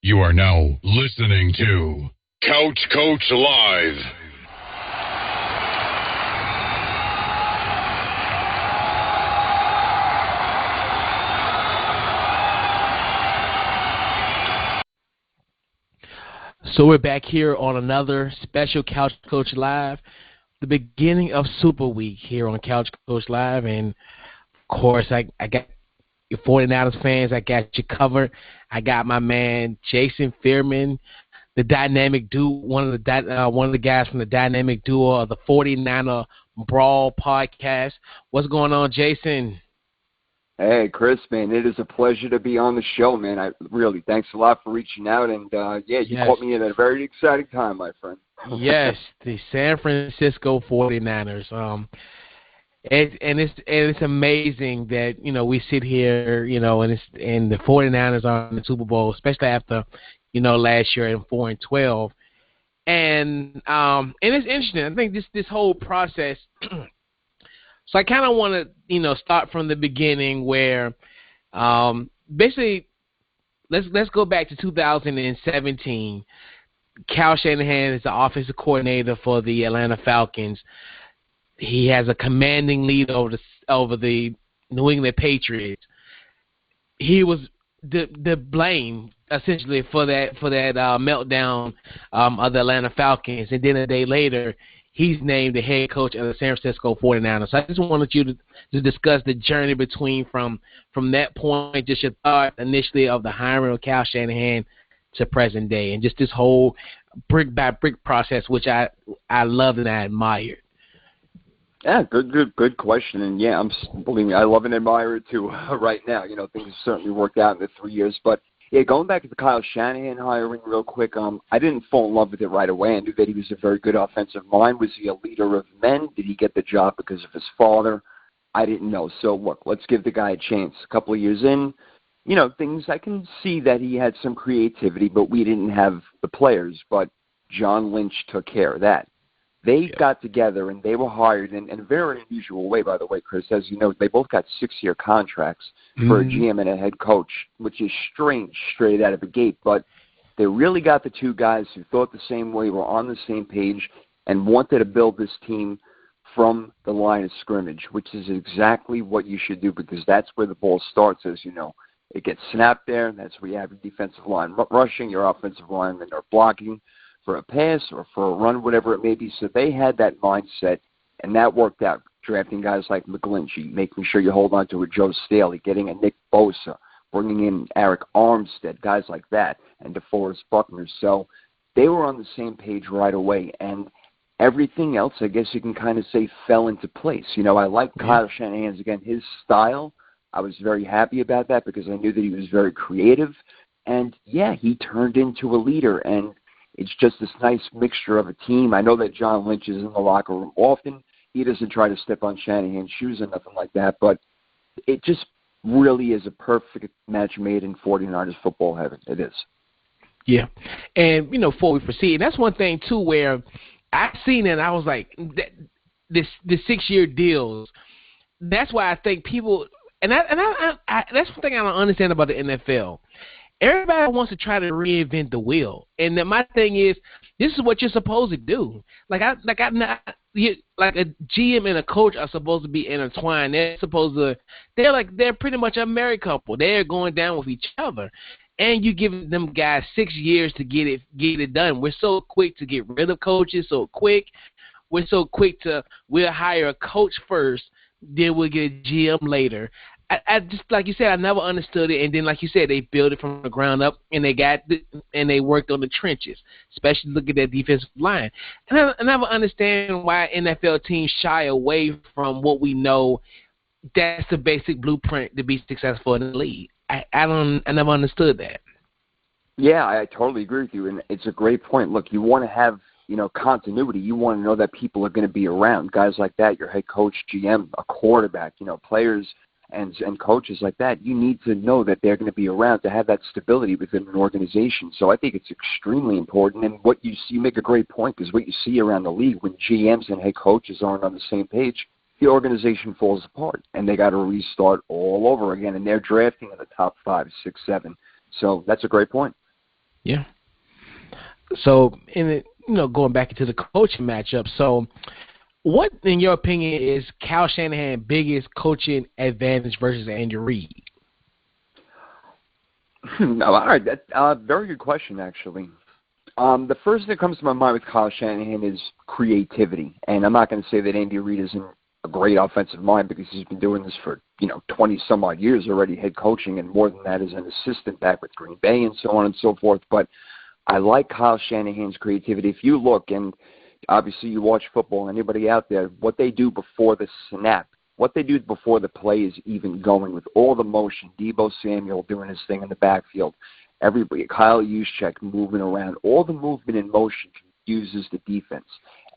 You are now listening to Couch Coach Live. So we're back here on another special Couch Coach Live, the beginning of Super Week here on Couch Coach Live. And, of course, I got your 49ers fans. I got you covered. I got my man Jason Feirman, the dynamic duo, one of the guys from the dynamic duo of the 49er Brawl Podcast. What's going on, Jason? Hey, Chris, man, it is a pleasure to be on the show, man. Thanks a lot for reaching out. And, you caught me at a very exciting time, my friend. Yes, the San Francisco 49ers. It's amazing that, we sit here, and the 49ers are in the Super Bowl, especially after, last year in 4-12. And it's interesting. I think this whole process so I kind of want to, start from the beginning where basically let's go back to 2017. Kyle Shanahan is the offensive coordinator for the Atlanta Falcons. He has a commanding lead over the New England Patriots. He was the blame essentially for that meltdown of the Atlanta Falcons, and then a day later, he's named the head coach of the San Francisco 49ers. So I just wanted you to discuss the journey from that point, just your thought initially of the hiring of Kyle Shanahan to present day, and just this whole brick by brick process, which I loved and I admired. Yeah, good question. And yeah, believe me, I love and admire it too right now. Things have certainly worked out in the 3 years, but yeah, going back to the Kyle Shanahan hiring real quick, I didn't fall in love with it right away. I knew that he was a very good offensive mind. Was he a leader of men? Did he get the job because of his father? I didn't know. So, look, let's give the guy a chance. A couple of years in, things I can see that he had some creativity, but we didn't have the players. But John Lynch took care of that. They got together, and they were hired in a very unusual way, by the way, Chris. As you know, they both got 6-year contracts for a GM and a head coach, which is strange straight out of the gate. But they really got the two guys who thought the same way, were on the same page, and wanted to build this team from the line of scrimmage, which is exactly what you should do because that's where the ball starts, as you know. It gets snapped there. That's where you have your defensive line rushing, your offensive linemen are blocking for a pass or for a run, whatever it may be. So they had that mindset, and that worked out. Drafting guys like McGlinchey, making sure you hold on to a Joe Staley, getting a Nick Bosa, bringing in Eric Armstead, guys like that, and DeForest Buckner. So they were on the same page right away, and everything else, I guess you can kind of say, fell into place. I like Kyle Shanahan's, again, his style. I was very happy about that because I knew that he was very creative. And, yeah, he turned into a leader, and it's just this nice mixture of a team. I know that John Lynch is in the locker room often. He doesn't try to step on Shanahan's shoes or nothing like that, but it just really is a perfect match made in 49ers football heaven. It is. Yeah. And, before we proceed, and that's one thing, too, where I've seen it and I was like, the 6-year deals, that's why I think people – and I that's one thing I don't understand about the NFL. Everybody wants to try to reinvent the wheel, and then my thing is, this is what you're supposed to do. Like a GM and a coach are supposed to be intertwined. They're pretty much a married couple. They're going down with each other, and you give them guys 6 years to get it done. We're so quick to get rid of coaches. We're so quick we'll hire a coach first, then we'll get a GM later. I just, like you said, I never understood it. And then, like you said, they built it from the ground up, and they worked on the trenches, especially look at that defensive line. And I never understand why NFL teams shy away from what we know that's the basic blueprint to be successful in the league. I never understood that. Yeah, I totally agree with you, and it's a great point. Look, you want to have continuity. You want to know that people are going to be around. Guys like that, your head coach, GM, a quarterback, players and coaches like that, you need to know that they're going to be around to have that stability within an organization. So I think it's extremely important. And what you see, you make a great point, because what you see around the league when GMs and head coaches aren't on the same page, the organization falls apart, and they got to restart all over again. And they're drafting in the top 5, 6, 7. So that's a great point. Yeah. So, going back into the coaching matchup, so what, in your opinion, is Kyle Shanahan's biggest coaching advantage versus Andy Reid? All right, that's a very good question, actually. The first thing that comes to my mind with Kyle Shanahan is creativity, and I'm not going to say that Andy Reid isn't a great offensive mind because he's been doing this for 20-some-odd years already, head coaching, and more than that as an assistant back with Green Bay and so on and so forth. But I like Kyle Shanahan's creativity. If you look, and obviously you watch football, anybody out there, what they do before the snap, what they do before the play is even going with all the motion, Deebo Samuel doing his thing in the backfield, everybody, Kyle Juszczyk moving around, all the movement and motion confuses the defense.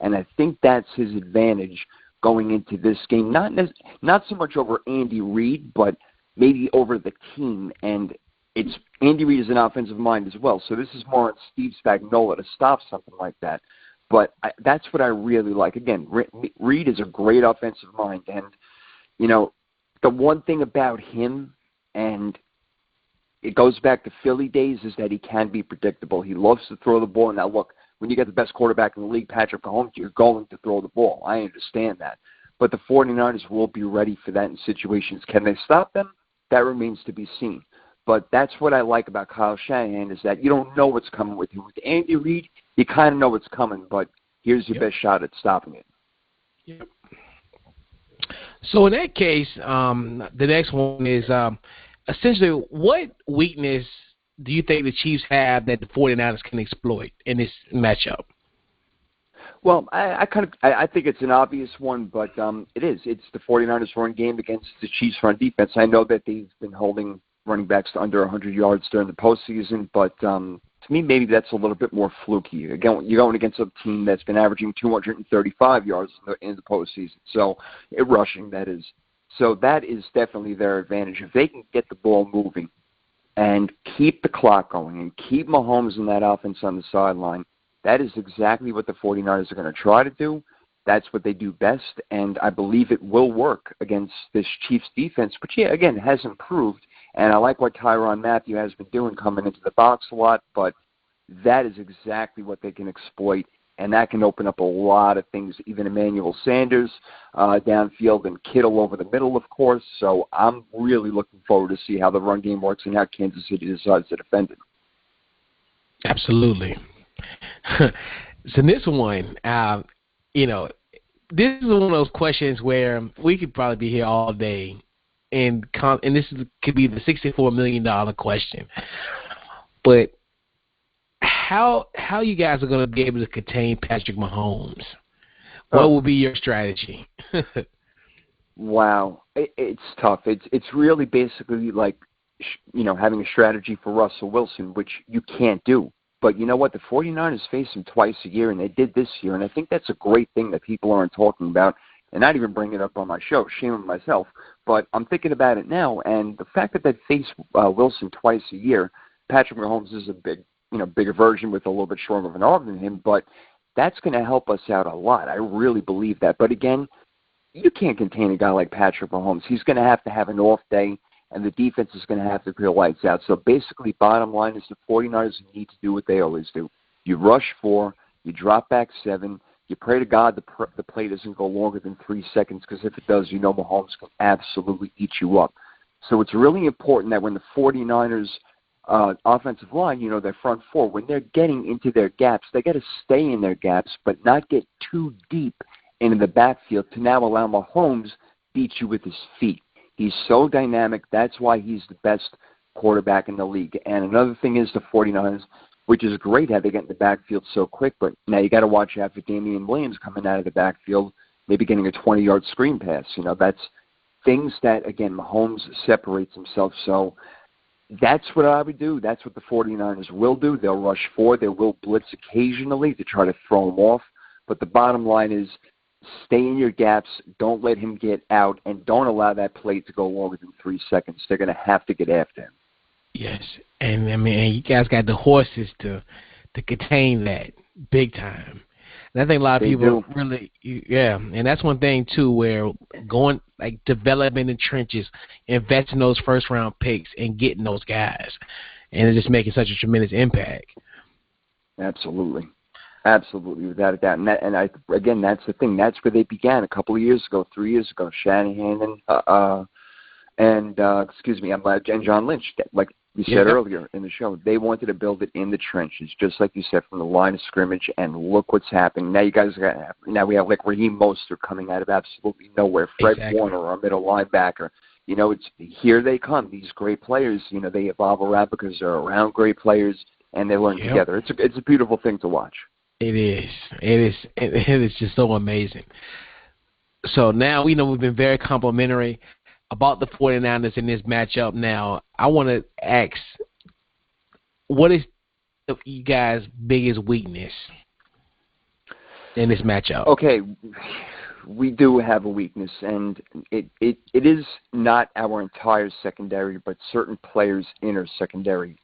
And I think that's his advantage going into this game, not so much over Andy Reid, but maybe over the team. And Andy Reid is an offensive mind as well, so this is more on Steve Spagnuolo to stop something like that. But that's what I really like. Again, Reid is a great offensive mind, and the one thing about him, and it goes back to Philly days, is that he can be predictable. He loves to throw the ball. Now, look, when you get the best quarterback in the league, Patrick Mahomes, you're going to throw the ball. I understand that. But the 49ers will be ready for that in situations. Can they stop them? That remains to be seen. But that's what I like about Kyle Shanahan, is that you don't know what's coming with him. With Andy Reid, you kind of know what's coming, but here's your best shot at stopping it. Yep. So in that case, the next one is essentially, what weakness do you think the Chiefs have that the 49ers can exploit in this matchup? Well, I think it's an obvious one, but it is. It's the 49ers run game against the Chiefs run defense. I know that they've been holding running backs to under 100 yards during the postseason, but to me, maybe that's a little bit more fluky. Again, you're going against a team that's been averaging 235 yards in the postseason, so rushing, that is. So that is definitely their advantage. If they can get the ball moving and keep the clock going and keep Mahomes and that offense on the sideline, that is exactly what the 49ers are going to try to do. That's what they do best, and I believe it will work against this Chiefs defense, which, again, has improved. And I like what Tyrann Mathieu has been doing, coming into the box a lot, but that is exactly what they can exploit, and that can open up a lot of things, even Emmanuel Sanders downfield and Kittle over the middle, of course. So I'm really looking forward to see how the run game works and how Kansas City decides to defend it. Absolutely. So this one, this is one of those questions where we could probably be here all day. And this could be the $64 million question. But how you guys are going to be able to contain Patrick Mahomes? What will be your strategy? Wow. It's tough. It's really basically like, having a strategy for Russell Wilson, which you can't do. But you know what? The 49ers face him twice a year, and they did this year. And I think that's a great thing that people aren't talking about. And not even bring it up on my show, shame on myself. But I'm thinking about it now, and the fact that they face Wilson twice a year, Patrick Mahomes is a bigger version with a little bit stronger of an arm than him, but that's going to help us out a lot. I really believe that. But again, you can't contain a guy like Patrick Mahomes. He's going to have an off day, and the defense is going to have to clear lights out. So basically, bottom line is the 49ers need to do what they always do. You rush 4, you drop back 7, you pray to God the play doesn't go longer than 3 seconds, because if it does, Mahomes can absolutely eat you up. So it's really important that when the 49ers offensive line, their front 4, when they're getting into their gaps, they got to stay in their gaps but not get too deep into the backfield to now allow Mahomes beat you with his feet. He's so dynamic. That's why he's the best quarterback in the league. And another thing is the 49ers, which is great how they get in the backfield so quick, but now you got to watch out for Damian Williams coming out of the backfield, maybe getting a 20-yard screen pass. That's things that, again, Mahomes separates himself. So that's what I would do. That's what the 49ers will do. They'll rush 4. They will blitz occasionally to try to throw him off. But the bottom line is stay in your gaps, don't let him get out, and don't allow that play to go longer than 3 seconds. They're going to have to get after him. Yes, and you guys got the horses to contain that big time. And I think a lot of people really, and that's one thing too, where developing the trenches, investing those first round picks, and getting those guys. and just making such a tremendous impact. Absolutely, without a doubt. Again, that's the thing. That's where they began a couple of years ago, 3 years ago. Shanahan and John Lynch, like we said earlier in the show, they wanted to build it in the trenches, just like you said, from the line of scrimmage. And look what's happening now. We have like Raheem Mostert coming out of absolutely nowhere. Fred Warner, our middle linebacker. It's here they come. These great players. They evolve around because they're around great players and they learn together. It's a beautiful thing to watch. It is. It is just so amazing. So now we know we've been very complimentary about the 49ers in this matchup. Now, I want to ask, what is you guys' biggest weakness in this matchup? Okay, we do have a weakness, and it is not our entire secondary, but certain players in our secondary.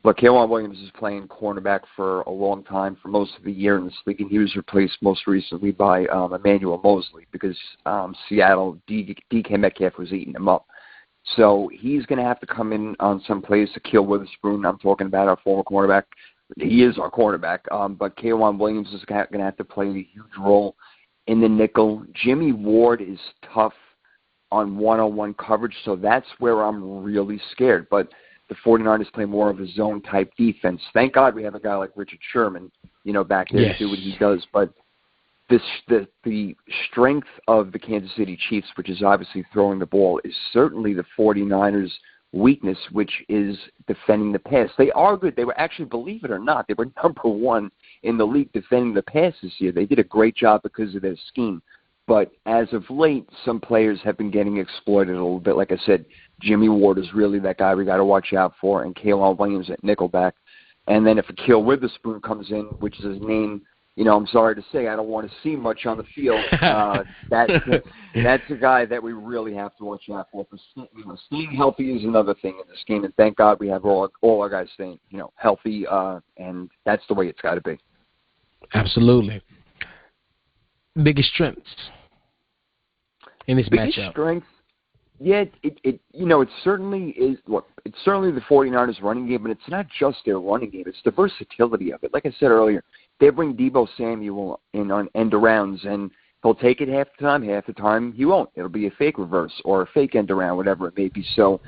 Look, K'Waun Williams is playing cornerback for a long time, for most of the year in this league, and he was replaced most recently by Emmanuel Mosley because Seattle, DK Metcalf was eating him up. So he's going to have to come in on some plays. Akil Witherspoon, I'm talking about our former cornerback. He is our cornerback, but K'Waun Williams is going to have to play a huge role in the nickel. Jimmy Ward is tough on one-on-one coverage, so that's where I'm really scared. But the 49ers play more of a zone-type defense. Thank God we have a guy like Richard Sherman, back there to do what he does. But the strength of the Kansas City Chiefs, which is obviously throwing the ball, is certainly the 49ers' weakness, which is defending the pass. They are good. They were actually, believe it or not, they were number one in the league defending the pass this year. They did a great job because of their scheme. But as of late, some players have been getting exploited a little bit. Like I said, Jimmy Ward is really that guy we got to watch out for, and K'Waun Williams at nickelback. And then if Akil Witherspoon comes in, which is his name, I'm sorry to say, I don't want to see much on the field. That's a guy that we really have to watch out for. Staying healthy is another thing in this game, and thank God we have all our guys staying, healthy, and that's the way it's got to be. Absolutely. Biggest strengths in this matchup? Strength, yeah, it certainly is. Look, it's certainly the 49ers running game, but it's not just their running game. It's the versatility of it. Like I said earlier, they bring Deebo Samuel in on end arounds, and he'll take it half the time he won't. It'll be a fake reverse or a fake end around, whatever it may be. So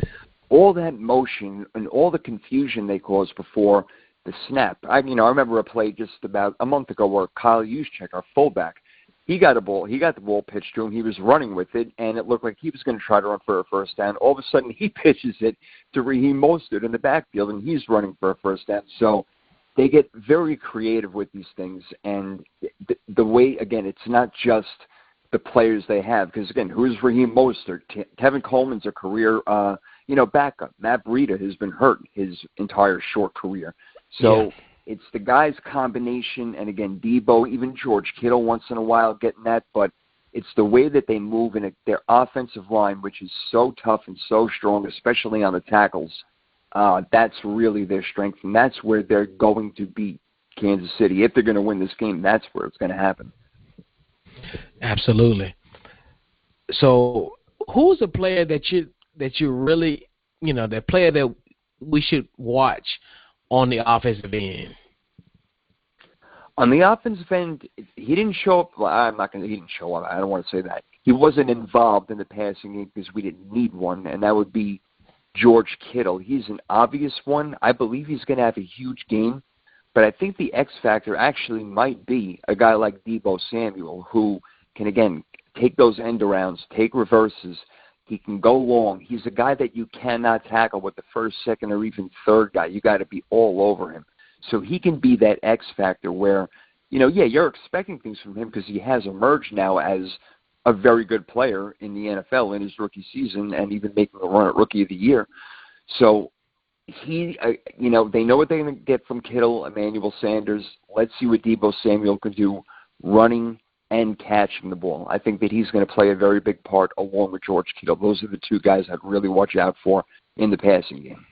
all that motion and all the confusion they caused before the snap. I remember a play just about a month ago where Kyle Juszczyk, our fullback, he got the ball pitched to him. He was running with it, and it looked like he was going to try to run for a first down. All of a sudden, he pitches it to Raheem Mostert in the backfield, and he's running for a first down. So they get very creative with these things, and the way, again, it's not just the players they have, because, again, who's Raheem Mostert? Tevin Coleman's a career, backup. Matt Breida has been hurt his entire short career. So it's the guys' combination, and again, Deebo, even George Kittle once in a while getting that, but it's the way that they move in their offensive line, which is so tough and so strong, especially on the tackles. That's really their strength, and that's where they're going to beat Kansas City. If they're going to win this game, that's where it's going to happen. Absolutely. So who's a player that you really, the player that we should watch on the offensive end? On the offensive end, he didn't show up. Well, he didn't show up. I don't want to say that. He wasn't involved in the passing game because we didn't need one, and that would be George Kittle. He's an obvious one. I believe he's going to have a huge game, but I think the X factor actually might be a guy like Deebo Samuel, who can, again, take those end arounds, take reverses. He can go long. He's a guy that you cannot tackle with the first, second, or even third guy. You got to be all over him. So he can be that X factor where, you're expecting things from him because he has emerged now as a very good player in the NFL in his rookie season and even making a run at Rookie of the Year. So they know what they're going to get from Kittle, Emmanuel Sanders. Let's see what Deebo Samuel can do running and catching the ball. I think that he's going to play a very big part along with George Kittle. Those are the two guys I'd really watch out for in the passing game.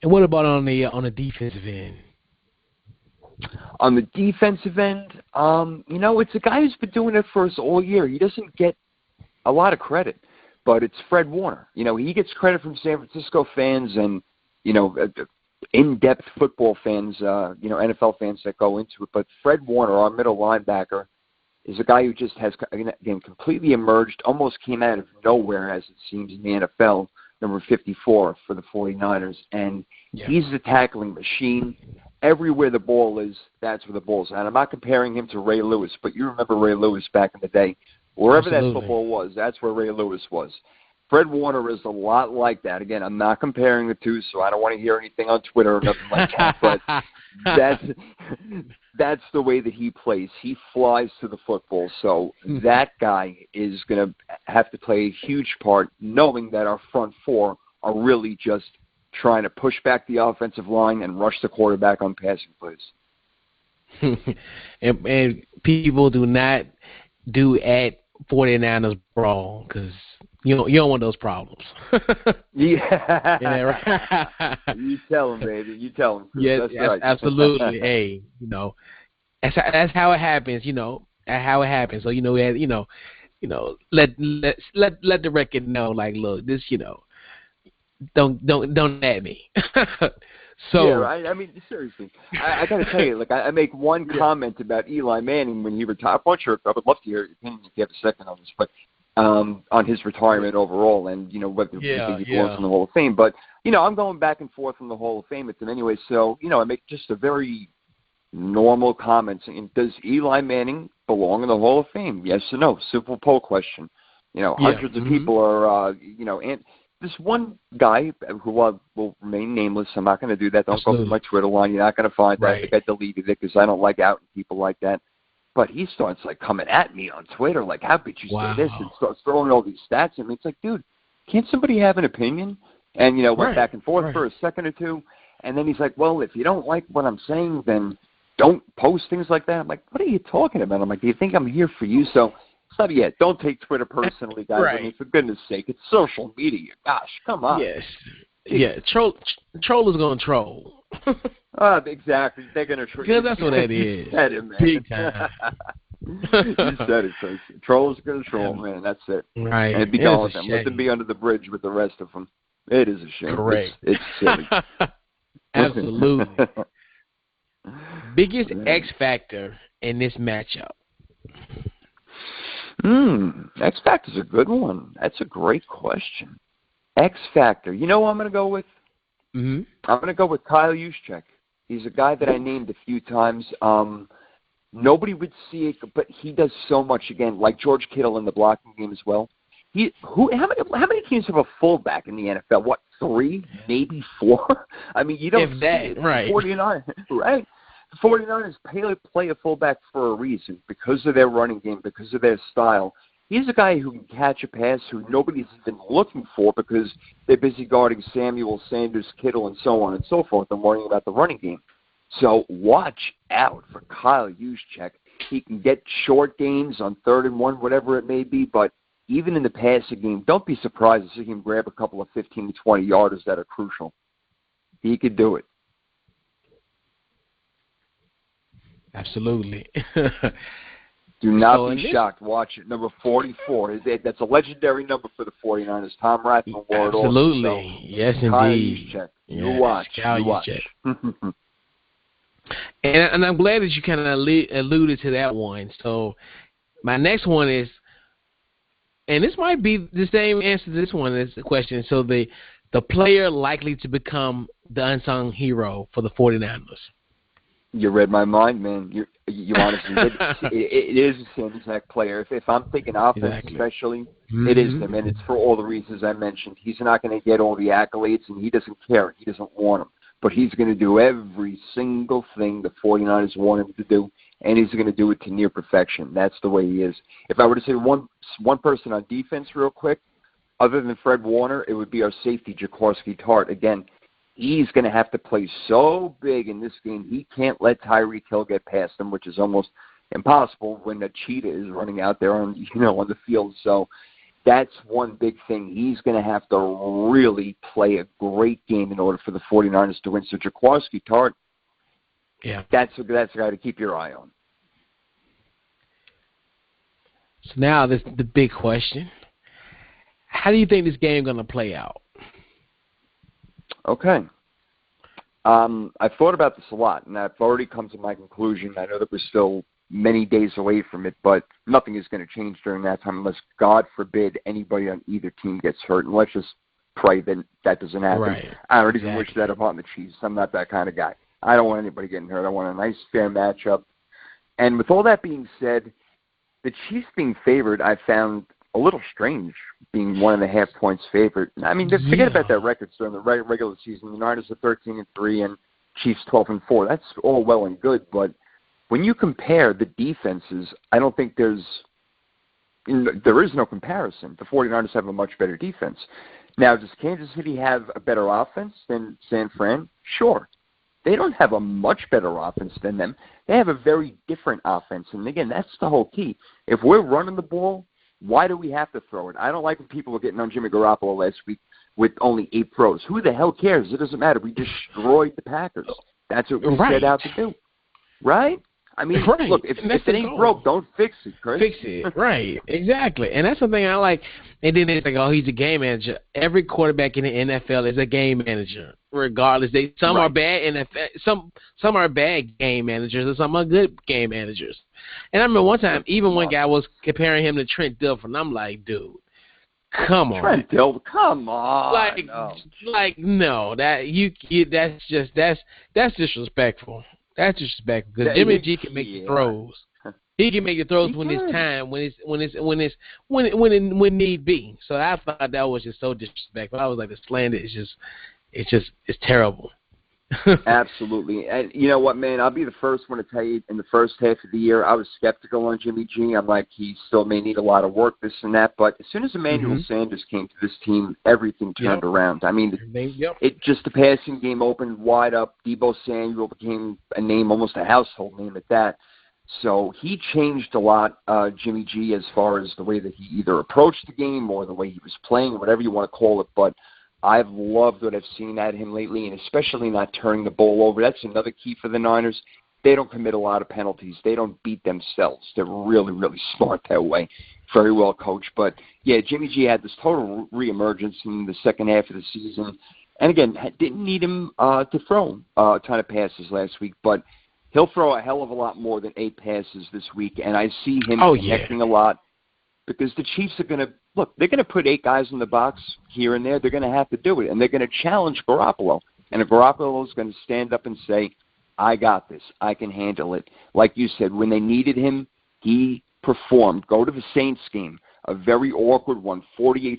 And what about on the defensive end? On the defensive end, it's a guy who's been doing it for us all year. He doesn't get a lot of credit, but it's Fred Warner. He gets credit from San Francisco fans, and in-depth football fans, NFL fans that go into it. But Fred Warner, our middle linebacker, is a guy who just has, again, completely emerged, almost came out of nowhere, as it seems, in the NFL, number 54 for the 49ers. And he's a tackling machine. Everywhere the ball is, that's where the ball is. And I'm not comparing him to Ray Lewis, but you remember Ray Lewis back in the day. Wherever that football was, that's where Ray Lewis was. Fred Warner is a lot like that. Again, I'm not comparing the two, so I don't want to hear anything on Twitter or nothing like that. But that's the way that he plays. He flies to the football. So that guy is going to have to play a huge part, knowing that our front four are really just trying to push back the offensive line and rush the quarterback on passing plays. and people do not do at 49ers Brawl because you don't want those problems. Yeah. Right? You tell them, baby. You tell them. Yes, right. Absolutely. Hey, that's how it happens. How it happens. So we had, let the record know. Like, look, this, don't at me. So yeah, right. I mean, seriously, I got to tell you, I make one comment about Eli Manning when he retired. I'm not sure. I would love to hear your opinion if you have a second on this, but on his retirement overall, and whether he belongs in the Hall of Fame. But I'm going back and forth from the Hall of Fame with him anyway. So I make just a very normal comment saying, does Eli Manning belong in the Hall of Fame? Yes or no? Simple poll question. Hundreds of people are and this one guy who will remain nameless. I'm not going to do that. Don't go to my Twitter line. You're not going to find that. I think I deleted it because I don't like outing people like that. But he starts coming at me on Twitter, how could you say this? And starts throwing all these stats at me. It's like, dude, can't somebody have an opinion? And went back and forth for a second or two, and then he's like, well, if you don't like what I'm saying, then don't post things like that. I'm like, what are you talking about? I'm like, do you think I'm here for you? So. So yeah, don't take Twitter personally, guys. Right. I mean, for goodness sake, it's social media. Gosh, come on. Yes. Yeah, troll is going to troll. Exactly. They're going to troll. Because that's what that is. Said it, man. Big time. You said it, Tracy. Trolls are going to troll, man. That's it. Right. And be gone with them. Let them be under the bridge with the rest of them. It is a shame. Correct. It's silly. Absolutely. Biggest X factor in this matchup? X Factor's a good one. That's a great question. X Factor. You know what I'm going to go with? I'm going to go with Kyle Juszczyk. He's a guy that I named a few times. Nobody would see it, but he does so much, again, like George Kittle in the blocking game as well. How many teams have a fullback in the NFL? What, 3, maybe 4? I mean, you don't see it. Right. 49, right? The 49ers play a fullback for a reason, because of their running game, because of their style. He's a guy who can catch a pass who nobody's even looking for because they're busy guarding Samuel, Sanders, Kittle, and so on and so forth and worrying about the running game. So watch out for Kyle Juszczyk. He can get short gains on 3rd and 1, whatever it may be, but even in the passing game, don't be surprised to see him grab a couple of 15 to 20 yarders that are crucial. He could do it. Absolutely. Do not be shocked. Watch it. Number 44. That's a legendary number for the 49ers. Tom Rathman wore it all. Absolutely. So, yes, Kyle indeed. Juszczyk. You watch. And I'm glad that you kind of alluded to that one. So my next one is, and this might be the same answer to this one as the question. So the player likely to become the unsung hero for the 49ers. You read my mind, man. You honestly did. It is the Sandy Zach player. If I'm thinking offense especially, it is him, and it's for all the reasons I mentioned. He's not going to get all the accolades, and he doesn't care. He doesn't want them. But he's going to do every single thing the 49ers want him to do, and he's going to do it to near perfection. That's the way he is. If I were to say one person on defense real quick, other than Fred Warner, it would be our safety, Jaworski Tart. Again, he's going to have to play so big in this game. He can't let Tyreek Hill get past him, which is almost impossible when the cheetah is running out there on the field. So that's one big thing. He's going to have to really play a great game in order for the 49ers to win. So Jaworski Tart, that's a guy to keep your eye on. So now this the big question. How do you think this game is going to play out? Okay. I've thought about this a lot, and I've already come to my conclusion. I know that we're still many days away from it, but nothing is going to change during that time unless, God forbid, anybody on either team gets hurt. And let's just pray that doesn't happen. Right. I don't even wish that upon the Chiefs. I'm not that kind of guy. I don't want anybody getting hurt. I want a nice, fair matchup. And with all that being said, the Chiefs being favored, I found a little strange, being 1.5 points favored. I mean, forget about that record during the regular season. The Niners are 13-3 and Chiefs 12-4. That's all well and good, but when you compare the defenses, I don't think there is no comparison. The 49ers have a much better defense. Now, does Kansas City have a better offense than San Fran? Sure. They don't have a much better offense than them. They have a very different offense. And, again, that's the whole key. If we're running the ball, why do we have to throw it? I don't like when people were getting on Jimmy Garoppolo last week with only 8 pros. Who the hell cares? It doesn't matter. We destroyed the Packers. That's what we set out to do. Right? I mean, look, if it ain't broke, don't fix it, Chris. Fix it, right, exactly. And that's something I like. And then they think, oh, he's a game manager. Every quarterback in the NFL is a game manager, regardless. Some are bad some are bad game managers, and some are good game managers. And I remember one time, even one guy was comparing him to Trent Dilfer, and I'm like, dude, come on. Trent Dilfer, come on. No, that's disrespectful. That's disrespectful because Jimmy G can make the throws. He can make the throws when it's time, when need be. So I thought that was just so disrespectful. I was like, the slander is it's terrible. Absolutely. And you know what, man? I'll be the first one to tell you, in the first half of the year, I was skeptical on Jimmy G. I'm like, he still may need a lot of work, this and that. But as soon as Emmanuel Sanders came to this team, everything turned around. I mean, the passing game opened wide up. Deebo Samuel became a name, almost a household name at that. So he changed a lot, Jimmy G, as far as the way that he either approached the game or the way he was playing, whatever you want to call it. But I've loved what I've seen at him lately, and especially not turning the ball over. That's another key for the Niners. They don't commit a lot of penalties. They don't beat themselves. They're really, really smart that way. Very well coached. But, yeah, Jimmy G had this total reemergence in the second half of the season. And, again, didn't need him to throw a ton of passes last week, but he'll throw a hell of a lot more than 8 passes this week, and I see him connecting a lot. Because the Chiefs are going to, they're going to put 8 guys in the box here and there. They're going to have to do it. And they're going to challenge Garoppolo. And Garoppolo is going to stand up and say, I got this. I can handle it. Like you said, when they needed him, he performed. Go to the Saints game, a very awkward one, 48-46.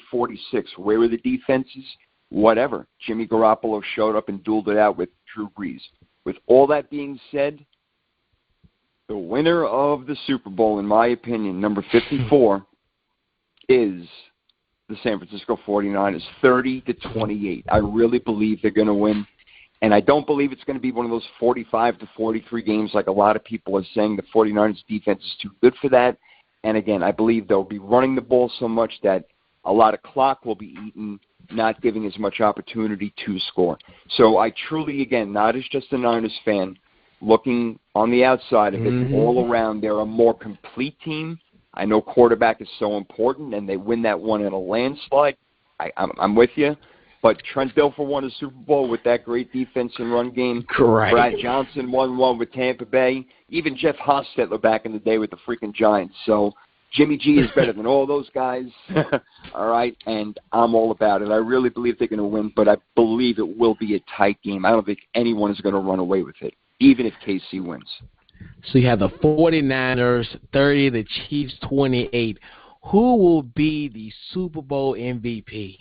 Where were the defenses? Whatever. Jimmy Garoppolo showed up and dueled it out with Drew Brees. With all that being said, the winner of the Super Bowl, in my opinion, number 54, is the San Francisco 49ers, 30-28. I really believe they're going to win, and I don't believe it's going to be one of those 45-43 games like a lot of people are saying. The 49ers defense is too good for that, and again, I believe they'll be running the ball so much that a lot of clock will be eaten, not giving as much opportunity to score. So I truly, again, not as just a Niners fan, looking on the outside of it, all around, they're a more complete team. I know quarterback is so important, and they win that one in a landslide. I'm with you. But Trent Dilfer won a Super Bowl with that great defense and run game. Correct. Brad Johnson won one with Tampa Bay. Even Jeff Hostetler back in the day with the freaking Giants. So Jimmy G is better than all those guys. All right, and I'm all about it. I really believe they're going to win, but I believe it will be a tight game. I don't think anyone is going to run away with it, even if KC wins. So you have the 49ers 30, the Chiefs 28. Who will be the Super Bowl MVP?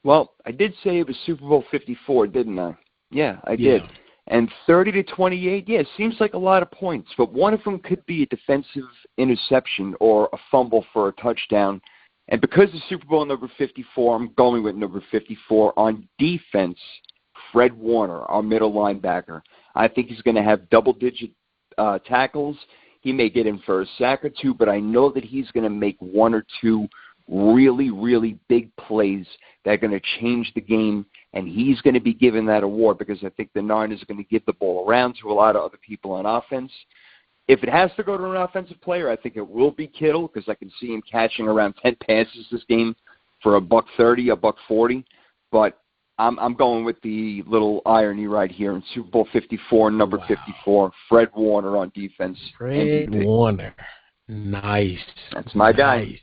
Well, I did say it was Super Bowl 54, didn't I? Yeah, I did. And 30-28, it seems like a lot of points, but one of them could be a defensive interception or a fumble for a touchdown. And because the Super Bowl number 54, I'm going with number 54 on defense. Fred Warner, our middle linebacker. I think he's going to have double-digit tackles. He may get in for a sack or two, but I know that he's going to make 1 or 2 really, really big plays that are going to change the game, and he's going to be given that award because I think the Niners are going to give the ball around to a lot of other people on offense. If it has to go to an offensive player, I think it will be Kittle because I can see him catching around 10 passes this game for $130, $140. But I'm going with the little irony right here in Super Bowl 54, number 54, Fred Warner on defense. Fred MVP. Warner. Nice. That's my guy.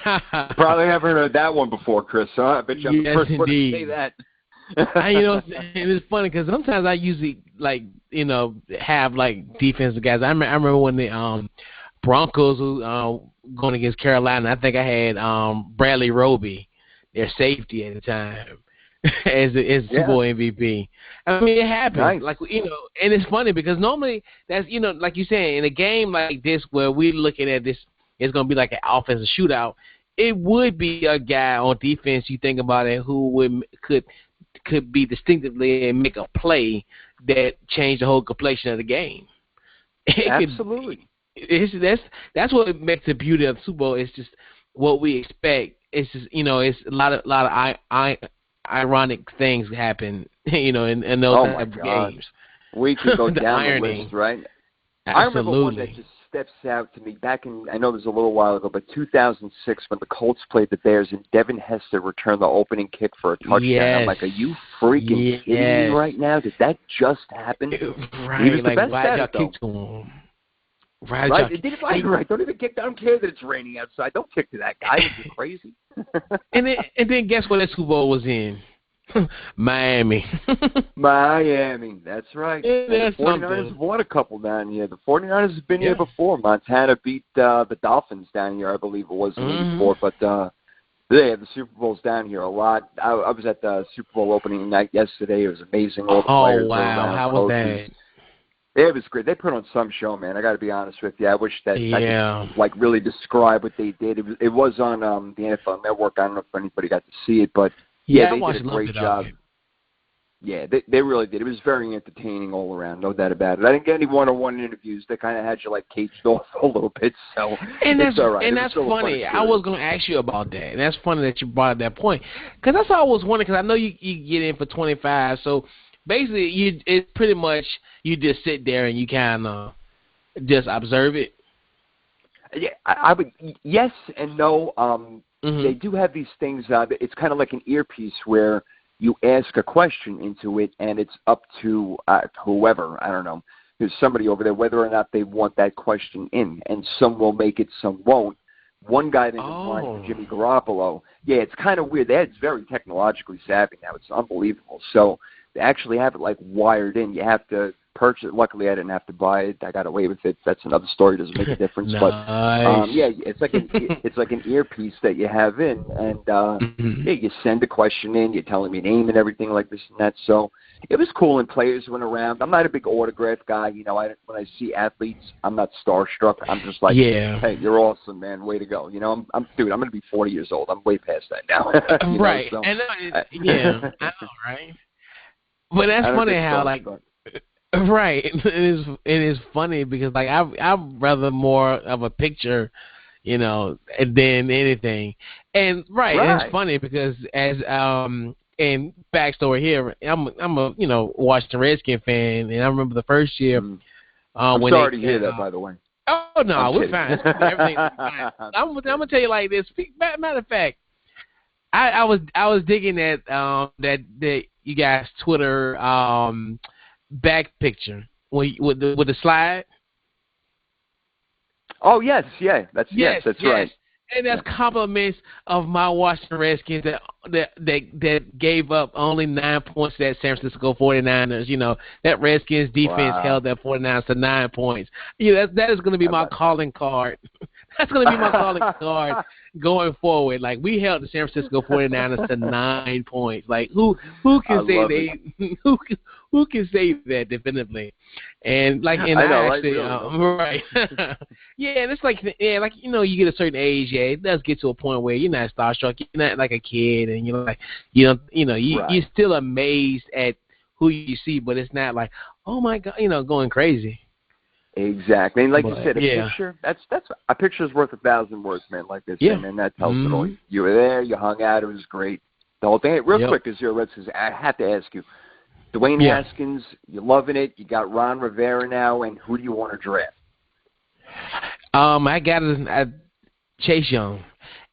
Probably haven't heard that one before, Chris. Huh? I bet you're the first one to say that. And it's funny because sometimes I usually have defensive guys. I remember when the Broncos were going against Carolina. I think I had Bradley Roby, their safety at the time, as Super Bowl MVP. I mean, it happens. Nice. And it's funny because normally that's like you said, in a game like this where we're looking at this, it's going to be like an offensive shootout. It would be a guy on defense you think about it who could be distinctively and make a play that changed the whole complexion of the game. Absolutely. That's what makes the beauty of the Super Bowl. It's just what we expect. It's just it's a lot of ironic things happen. In those type of games. We could go down irony. the list, right? Absolutely. I remember one that just steps out to me back in, I know it was a little while ago, but 2006 when the Colts played the Bears and Devin Hester returned the opening kick for a touchdown. Yes. I'm like, are you freaking kidding me right now? Did that just happen? Right. He was the best at it, though. Kick to him. Right. Right. Don't even kick. I don't care that it's raining outside. Don't kick to that guy. Are you crazy? and then guess what that Super Bowl was in? Miami. Miami, that's right. The 49ers have won a couple down here. The 49ers have been here before. Montana beat the Dolphins down here, I believe it was in '84. But the Super Bowl's down here a lot. I was at the Super Bowl opening night yesterday. It was amazing. All the players were around, how was that? It was great. They put on some show, man. I got to be honest with you. I wish that I could really describe what they did. It was on the NFL Network. I don't know if anybody got to see it, but they did a great job. Yeah, they really did. It was very entertaining all around, no doubt about it. I didn't get any one-on-one interviews. They kind of had you caged off a little bit, so it's all right. And that's funny. I was going to ask you about that, and that's funny that you brought up that point, because that's all I was wondering. Because I know you get in for 25, so basically it's pretty much you just sit there and you kind of just observe it. Yeah, I would. Yes and no. They do have these things. It's kind of like an earpiece where you ask a question into it, and it's up to whoever, I don't know, there's somebody over there, whether or not they want that question in. And some will make it, some won't. One guy that applied for Jimmy Garoppolo, it's kind of weird. It's very technologically savvy now. It's unbelievable. So they actually have it wired in. You have to purchase it. Luckily, I didn't have to buy it. I got away with it. That's another story. It doesn't make a difference. Nice. But it's like an earpiece that you have in, and you send a question in. You're telling me your name and everything like this and that. So it was cool, and players went around. I'm not a big autograph guy. When I see athletes, I'm not starstruck. I'm just like, hey, you're awesome, man. Way to go. I'm going to be 40 years old. I'm way past that now. Right. I know, right? But that's funny how right, it is funny because I'd rather more of a picture, than anything, and it's funny because as and backstory here, I'm a Washington Redskin fan, and I remember the first year. I'm sorry to hear that, by the way. Oh no, we're fine. Everything's fine. I'm gonna tell you like this. Matter of fact, I was digging that you guys Twitter back picture with the slide. Oh yes, that's right. And that's compliments of my Washington Redskins that gave up only 9 points to that San Francisco 49ers. That Redskins defense held that 49ers to 9 points. That is going to be my calling card. That's going to be my calling card going forward. We held the San Francisco 49ers to 9 points. Who can say who can say that definitively? And right. Yeah, and it's you get a certain age, it does get to a point where you're not starstruck, you're not like a kid, and you're still amazed at who you see, but it's not like, oh my God, going crazy. Exactly, and you said, picture a picture's worth 1,000 words, man. Like this, man, that tells it all. You were there, you hung out, it was great. The whole thing. Real quick, as you're Redskins, I have to ask you. Dwayne Haskins, you're loving it. You got Ron Rivera now, and who do you want to draft? I got Chase Young,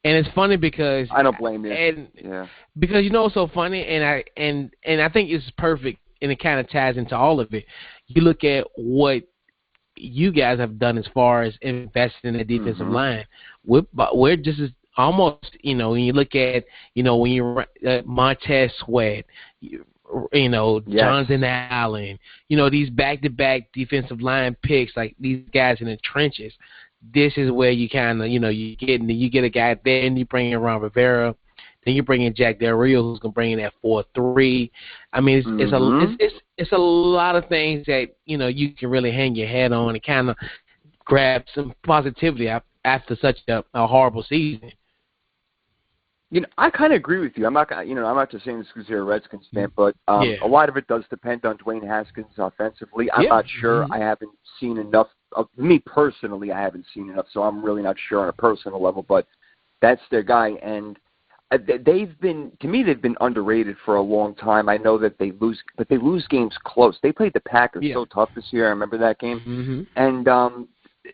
And it's funny because I don't blame you. And yeah. Because what's so funny, and I think it's perfect, and it kind of ties into all of it. You look at what you guys have done as far as investing in the defensive line. We're just as almost, when you look at, when you Montez Sweat, Jonathan Allen, these back-to-back defensive line picks, like these guys in the trenches. This is where you kind of, you get a guy there, and you bring in Ron Rivera, then you bring in Jack Del Rio, who's gonna bring in that 4-3. I mean, it's a lot of things that you can really hang your head on and kind of grab some positivity after such a horrible season. I kind of agree with you. I'm not just saying this because you're a Redskins fan, but a lot of it does depend on Dwayne Haskins offensively. I'm not sure. I haven't seen enough. Me personally, I haven't seen enough, so I'm really not sure on a personal level. But that's their guy, and they've been underrated for a long time. I know that they lose games close. They played the Packers so tough this year. I remember that game, and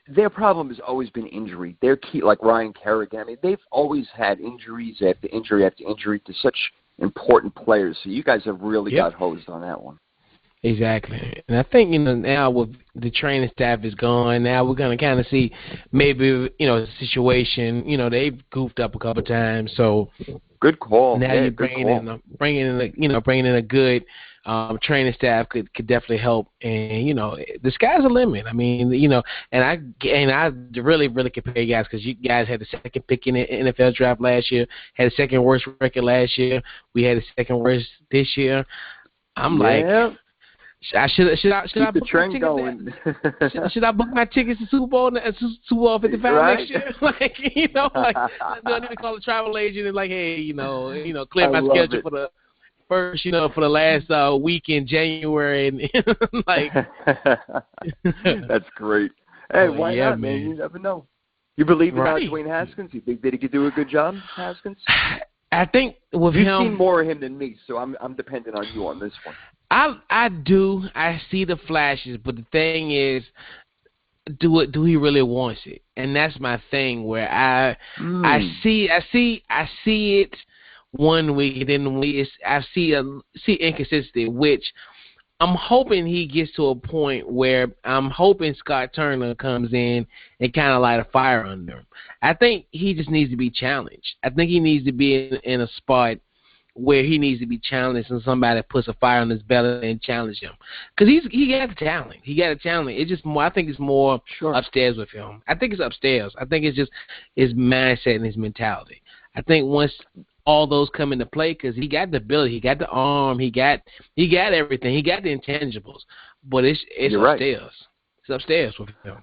their problem has always been injury. They're key, like Ryan Kerrigan. I mean, they've always had injuries after injury after injury to such important players. So you guys have really got hosed on that one. Exactly. And I think, now with the training staff is gone, now we're going to kind of see maybe, the situation, they've goofed up a couple of times. So good call. Now you're bringing in a good training staff could definitely help. And, the sky's the limit. I mean, and I really, really compare you guys because you guys had the second pick in the NFL draft last year, had the second worst record last year. We had the second worst this year. I'm like, should I book my tickets? Should I book my tickets to Super Bowl 55 next year? Do I need to call a travel agent and like, hey, clear my schedule for the first, for the last week in January, and like. That's great. Hey, why not, man? You never know. You believe in Dwayne Haskins? You think that he could do a good job, Haskins? I think with You've him, seen more of him than me, so I'm dependent on you on this one. I do. I see the flashes, but the thing is, do he really wants it? And that's my thing. Where I see it one week, and then I see inconsistency, which I'm hoping he gets to a point where I'm hoping Scott Turner comes in and kind of light a fire under him. I think he just needs to be challenged. I think he needs to be in a spot where he needs to be challenged, and somebody puts a fire on his belly and challenge him. Because he got the talent. He got a talent. It's just more. I think it's more upstairs with him. I think it's upstairs. I think it's just his mindset and his mentality. I think once all those come into play, because he got the ability, he got the arm, he got everything, he got the intangibles, but it's upstairs. Right. It's upstairs with him.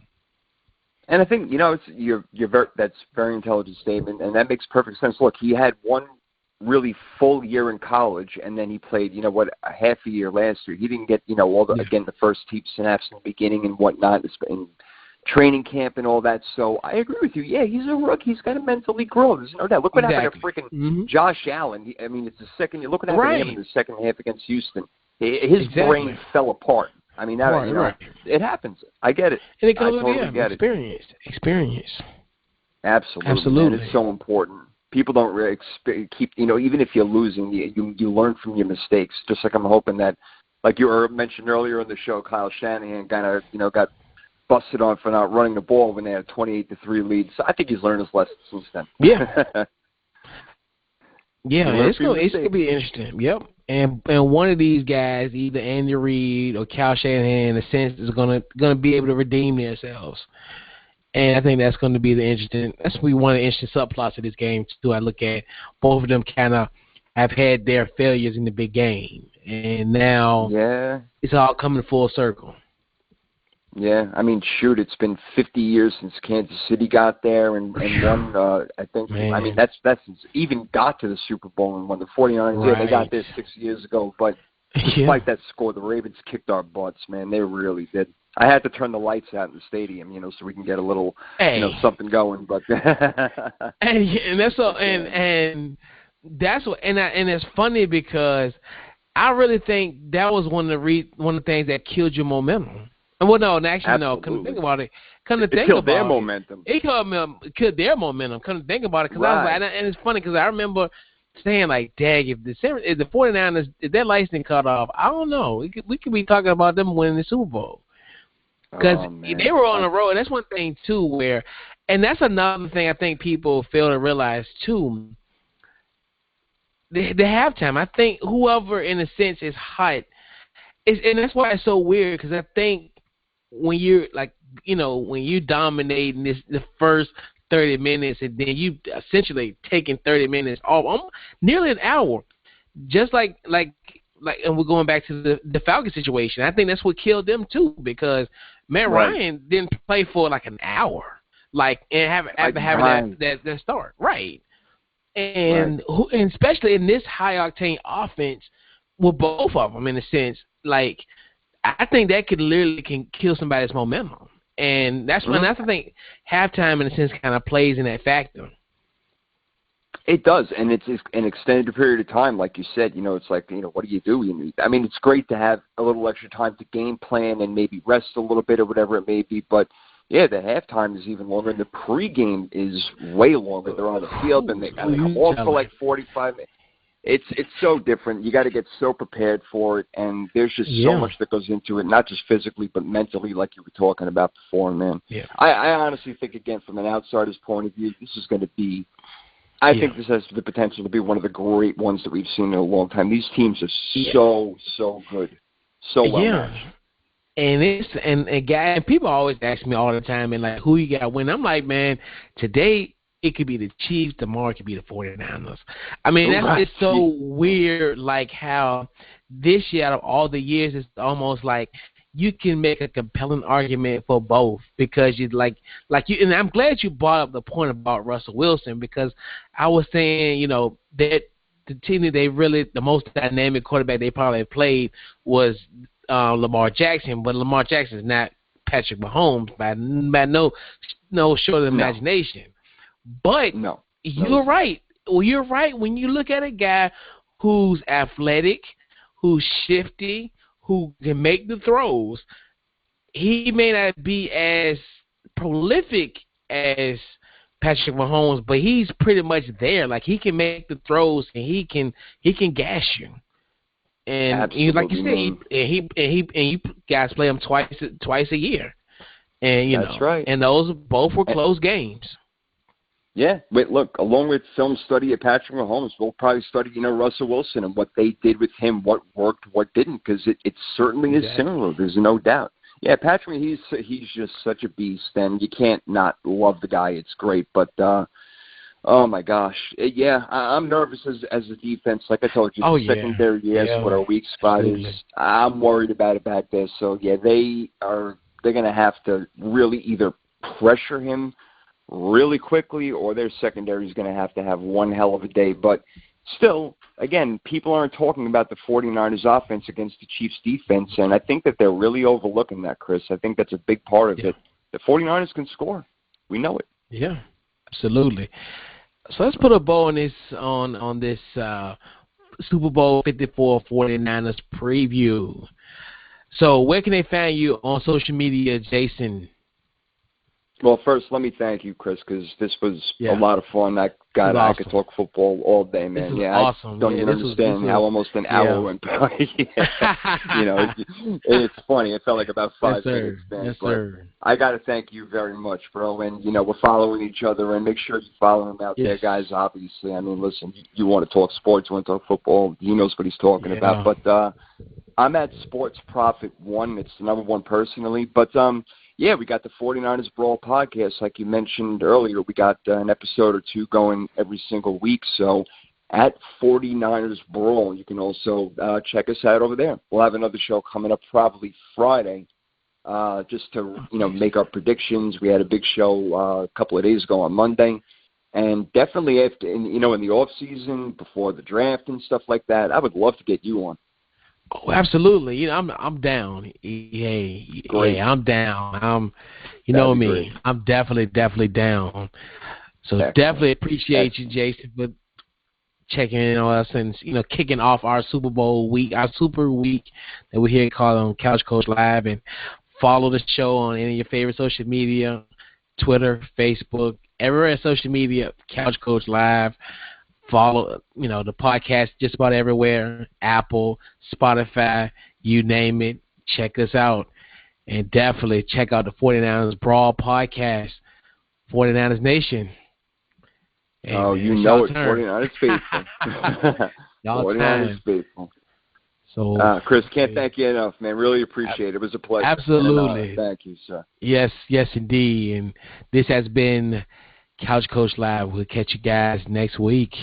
And I think that's a very intelligent statement, and that makes perfect sense. Look, he had one really full year in college, and then he played, a half a year last year. He didn't get, the first team snaps in the beginning and whatnot in training camp and all that. So I agree with you. Yeah, he's a rookie. He's got to mentally grow. There's no doubt. Look what happened to freaking Josh Allen. It's the second. You look what happened to him in the second half against Houston. His brain fell apart. I mean, it happens. I get it. And it goes get experience. Absolutely. And it's so important. People don't really keep, even if you're losing, you learn from your mistakes. Just like I'm hoping that, like you mentioned earlier in the show, Kyle Shanahan kind of, got busted on for not running the ball when they had a 28-3 lead. So I think he's learned his lesson since then. Yeah. It's gonna be interesting. Yep. And one of these guys, either Andy Reid or Kyle Shanahan, in a sense, is gonna be able to redeem themselves. And I think that's going to be that's one of the interesting subplots of this game too. I look at both of them kind of have had their failures in the big game, and now it's all coming full circle. Yeah, I mean, shoot, it's been 50 years since Kansas City got there and won. I think, man. I mean, that's even got to the Super Bowl and won. The 49ers. Yeah, they got there 6 years ago, but despite that score, the Ravens kicked our butts, man. They really did. I had to turn the lights out in the stadium, so we can get a little, something going. But and that's so, and that's what, and it's funny because I really think that was one of the things that killed your momentum. Well, no, actually, no. Absolutely. Come to think about it. It killed their momentum. It killed their momentum. Come to think about it, because I was like, and it's funny because I remember saying like, "Dag, if the 49ers, if their license cut off, I don't know. We could be talking about them winning the Super Bowl." Because they were on the road. That's one thing too, and that's another thing I think people fail to realize too. The halftime, I think whoever in a sense is hot, and that's why it's so weird, because I think when you're like, when you dominating the first 30 minutes, and then you essentially taking 30 minutes off, nearly an hour, just like, and we're going back to the Falcons situation. I think that's what killed them too, because Matt Ryan didn't play for like an hour, having that start, right? And especially in this high octane offense, with both of them in a sense, like I think that can kill somebody's momentum, and that's when I think halftime in a sense kind of plays in that factor. It does, and it's an extended period of time, like you said. It's like, what do you do? I mean, it's great to have a little extra time to game plan and maybe rest a little bit or whatever it may be, but yeah, the halftime is even longer, and the pregame is way longer. They're on the field, and they come off for like 45 minutes. It's so different. You got to get so prepared for it, and there's just so much that goes into it, not just physically but mentally, like you were talking about before, man. Yeah. I honestly think, again, from an outsider's point of view, this is going to be – I think this has the potential to be one of the great ones that we've seen in a long time. These teams are so good, so well matched. And people always ask me all the time, and like, who you got win? I'm like, man, today it could be the Chiefs, tomorrow it could be the 49ers. I mean, it's so weird, like how this year, out of all the years, it's almost like you can make a compelling argument for both, because you like you. And I'm glad you brought up the point about Russell Wilson, because I was saying, that the team that the most dynamic quarterback they probably played was Lamar Jackson, but Lamar Jackson is not Patrick Mahomes by no short of imagination. But you're right. Well, you're right when you look at a guy who's athletic, who's shifty, who can make the throws. He may not be as prolific as Patrick Mahomes, but he's pretty much there. Like, he can make the throws, and he can gash you. And like you said, you guys play him twice a year, and that's right. And those both were close games. Yeah, but look, along with film study of Patrick Mahomes, we'll probably study Russell Wilson and what they did with him, what worked, what didn't, because it certainly is similar. There's no doubt. Yeah, Patrick, he's just such a beast, and you can't not love the guy. It's great, but. Oh, my gosh. Yeah, I'm nervous as a defense. Like I told you, secondary what our weak spot is. I'm worried about it back there. So, yeah, they're going to have to really either pressure him really quickly, or their secondary is going to have one hell of a day. But still, again, people aren't talking about the 49ers offense against the Chiefs defense, and I think that they're really overlooking that, Chris. I think that's a big part of it. The 49ers can score. We know it. Yeah, absolutely. So let's put a bow on this Super Bowl 54 49ers preview. So where can they find you on social media, Jason? Well, first, let me thank you, Chris, because this was a lot of fun. I could talk football all day, man. Awesome. I don't even understand how almost an hour went by. It's funny. It felt like about 5 minutes, man. Yes, sir. I got to thank you very much, bro. And, we're following each other, and make sure you follow him out there, guys, obviously. I mean, listen, you want to talk sports, you want to talk football, he knows what he's talking about. But I'm at Sports Profit 1. It's the number one personally. But, yeah, we got the 49ers Brawl Podcast. Like you mentioned earlier, we got an episode or two going every single week. So at 49ers Brawl, you can also check us out over there. We'll have another show coming up probably Friday just to, make our predictions. We had a big show a couple of days ago on Monday. And definitely after, in the off season, before the draft and stuff like that, I would love to get you on. Oh, absolutely. I'm down. Yeah, I'm down. Know me. Great. I'm definitely down. So definitely appreciate you, Jason, for checking in on us and kicking off our Super Bowl week, our Super Week that we're here calling Couch Coach Live. And Follow the show on any of your favorite social media, Twitter, Facebook, everywhere social media, Couch Coach Live. Follow, the podcast just about everywhere, Apple, Spotify, you name it. Check us out. And definitely check out the 49ers Brawl Podcast, 49ers Nation. And you know it, 49ers faithful. 49ers faithful. So, Chris, can't thank you enough, man. Really appreciate it. It was a pleasure. Absolutely. And, thank you, sir. Yes, indeed. And this has been Couch Coach Live. We'll catch you guys next week.